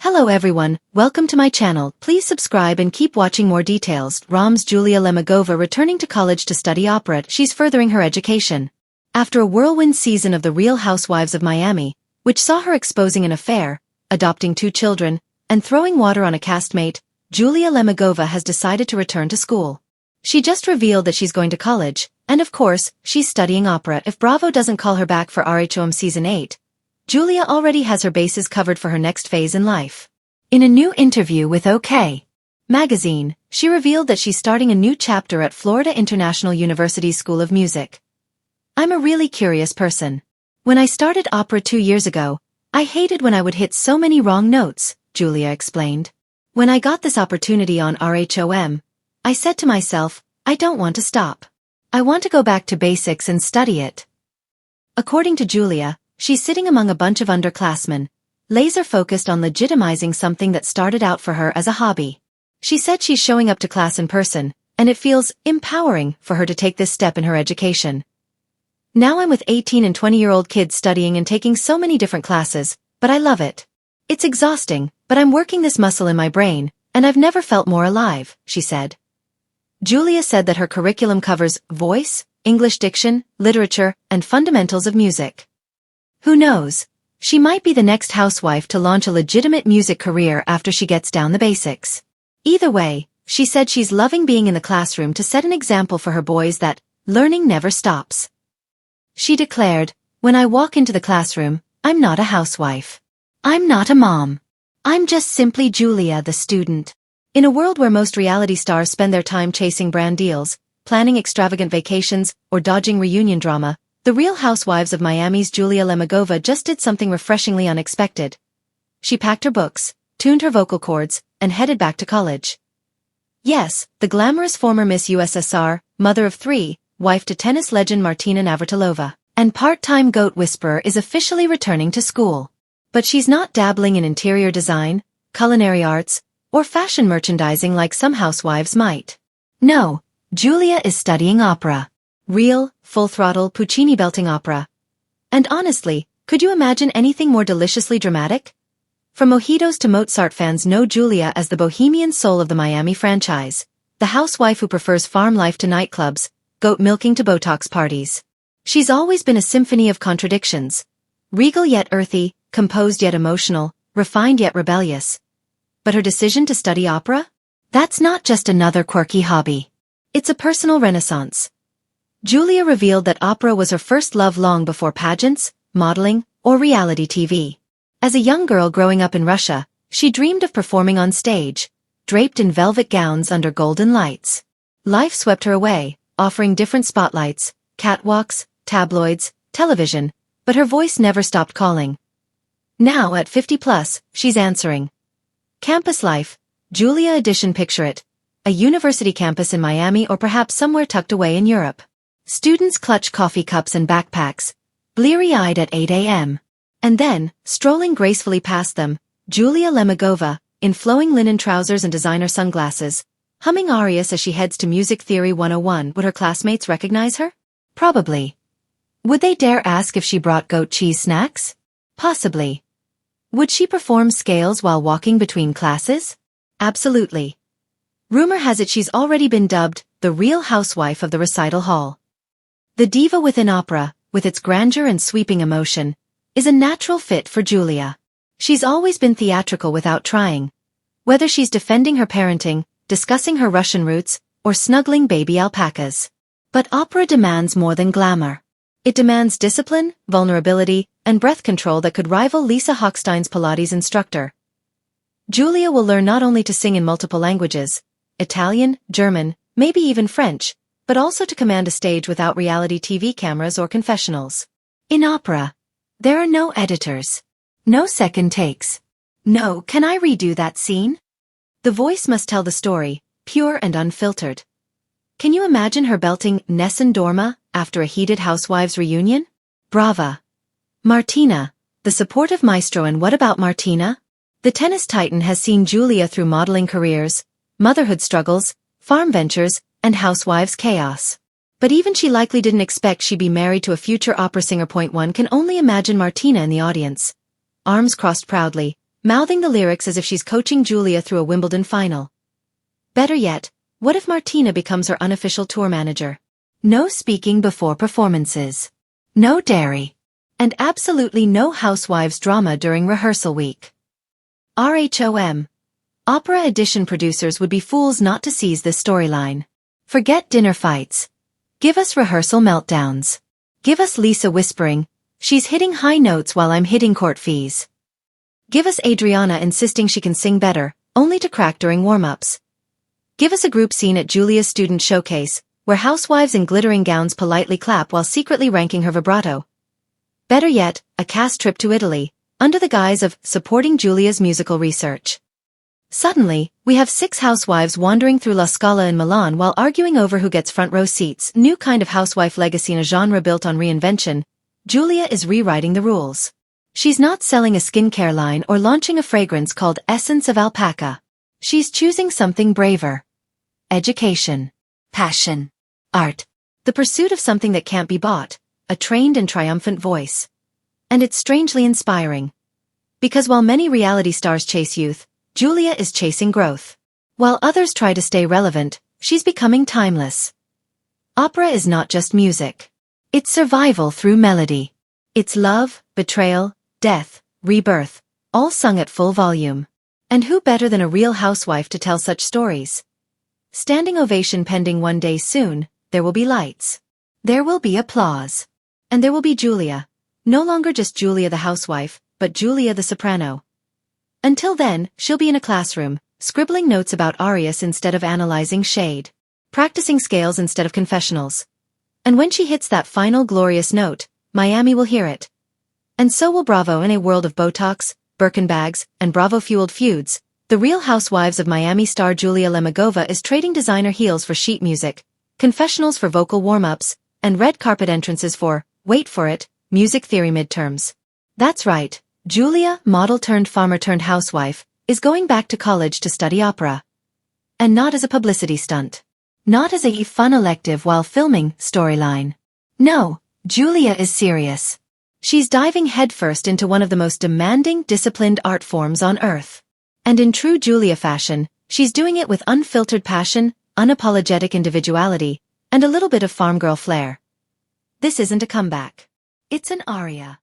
Hello everyone, welcome to my channel. Please subscribe and keep watching more details. RHOM's Julia Lemigova returning to college to study opera. She's furthering her education. After a whirlwind season of The Real Housewives of Miami, which saw her exposing an affair, adopting 2 children, and throwing water on a castmate, Julia Lemigova has decided to return to school. She just revealed that she's going to college, and of course, she's studying opera. If Bravo doesn't call her back for RHOM Season 8, Julia already has her bases covered for her next phase in life. In a new interview with OK! Magazine, she revealed that she's starting a new chapter at Florida International University's School of Music. "I'm a really curious person. When I started opera 2 years ago, I hated when I would hit so many wrong notes," Julia explained. "When I got this opportunity on RHOM, I said to myself, I don't want to stop. I want to go back to basics and study it." According to Julia, she's sitting among a bunch of underclassmen, laser-focused on legitimizing something that started out for her as a hobby. She said she's showing up to class in person, and it feels empowering for her to take this step in her education. "Now I'm with 18 and 20-year-old kids studying and taking so many different classes, but I love it. It's exhausting, but I'm working this muscle in my brain, and I've never felt more alive," she said. Julia said that her curriculum covers voice, English diction, literature, and fundamentals of music. Who knows? She might be the next housewife to launch a legitimate music career after she gets down the basics. Either way, she said she's loving being in the classroom to set an example for her boys that learning never stops. She declared, "When I walk into the classroom, I'm not a housewife. I'm not a mom. I'm just simply Julia the student." In a world where most reality stars spend their time chasing brand deals, planning extravagant vacations, or dodging reunion drama, The Real Housewives of Miami's Julia Lemigova just did something refreshingly unexpected. She packed her books, tuned her vocal cords, and headed back to college. Yes, the glamorous former Miss USSR, mother of 3, wife to tennis legend Martina Navratilova, and part-time goat whisperer is officially returning to school. But she's not dabbling in interior design, culinary arts, or fashion merchandising like some housewives might. No, Julia is studying opera. Real, full-throttle Puccini-belting opera. And honestly, could you imagine anything more deliciously dramatic? From mojitos to Mozart, fans know Julia as the bohemian soul of the Miami franchise, the housewife who prefers farm life to nightclubs, goat milking to Botox parties. She's always been a symphony of contradictions. Regal yet earthy, composed yet emotional, refined yet rebellious. But her decision to study opera? That's not just another quirky hobby. It's a personal renaissance. Julia revealed that opera was her first love long before pageants, modeling, or reality TV. As a young girl growing up in Russia, she dreamed of performing on stage, draped in velvet gowns under golden lights. Life swept her away, offering different spotlights, catwalks, tabloids, television, but her voice never stopped calling. Now at 50+, she's answering. Campus life, Julia edition. Picture it. A university campus in Miami or perhaps somewhere tucked away in Europe. Students clutch coffee cups and backpacks, bleary-eyed at 8 a.m. And then, strolling gracefully past them, Julia Lemigova, in flowing linen trousers and designer sunglasses, humming arias as she heads to Music Theory 101. Would her classmates recognize her? Probably. Would they dare ask if she brought goat cheese snacks? Possibly. Would she perform scales while walking between classes? Absolutely. Rumor has it she's already been dubbed the Real Housewife of the Recital Hall. The diva within opera, with its grandeur and sweeping emotion, is a natural fit for Julia. She's always been theatrical without trying. Whether she's defending her parenting, discussing her Russian roots, or snuggling baby alpacas. But opera demands more than glamour. It demands discipline, vulnerability, and breath control that could rival Lisa Hochstein's Pilates instructor. Julia will learn not only to sing in multiple languages, Italian, German, maybe even French, but also to command a stage without reality TV cameras or confessionals. In opera, there are no editors. No second takes. No, "Can I redo that scene?" The voice must tell the story, pure and unfiltered. Can you imagine her belting Nessun Dorma after a heated housewives reunion? Brava. Martina, the supportive maestro. And what about Martina? The tennis titan has seen Julia through modeling careers, motherhood struggles, farm ventures, and housewives chaos. But even she likely didn't expect she'd be married to a future opera singer. One can only imagine Martina in the audience, arms crossed proudly, mouthing the lyrics as if she's coaching Julia through a Wimbledon final. Better yet, what if Martina becomes her unofficial tour manager? No speaking before performances. No dairy. And absolutely no housewives drama during rehearsal week. RHOM. Opera edition producers would be fools not to seize this storyline. Forget dinner fights. Give us rehearsal meltdowns. Give us Lisa whispering, "She's hitting high notes while I'm hitting court fees." Give us Adriana insisting she can sing better, only to crack during warm-ups. Give us a group scene at Julia's student showcase, where housewives in glittering gowns politely clap while secretly ranking her vibrato. Better yet, a cast trip to Italy, under the guise of supporting Julia's musical research. Suddenly, we have 6 housewives wandering through La Scala in Milan while arguing over who gets front row seats. New kind of housewife legacy in a genre built on reinvention. Julia is rewriting the rules. She's not selling a skincare line or launching a fragrance called Essence of Alpaca. She's choosing something braver. Education. Passion. Art. The pursuit of something that can't be bought. A trained and triumphant voice. And it's strangely inspiring. Because while many reality stars chase youth, Julia is chasing growth. While others try to stay relevant, she's becoming timeless. Opera is not just music. It's survival through melody. It's love, betrayal, death, rebirth, all sung at full volume. And who better than a real housewife to tell such stories? Standing ovation pending one day soon, there will be lights. There will be applause. And there will be Julia. No longer just Julia the housewife, but Julia the soprano. Until then, she'll be in a classroom, scribbling notes about arias instead of analyzing shade. Practicing scales instead of confessionals. And when she hits that final glorious note, Miami will hear it. And so will Bravo. In a world of Botox, Birkin bags, and Bravo-fueled feuds, the Real Housewives of Miami star Julia Lemigova is trading designer heels for sheet music, confessionals for vocal warm-ups, and red carpet entrances for, wait for it, music theory midterms. That's right. Julia, model-turned-farmer-turned-housewife, is going back to college to study opera. And not as a publicity stunt. Not as a fun elective while filming storyline. No, Julia is serious. She's diving headfirst into one of the most demanding, disciplined art forms on earth. And in true Julia fashion, she's doing it with unfiltered passion, unapologetic individuality, and a little bit of farm girl flair. This isn't a comeback. It's an aria.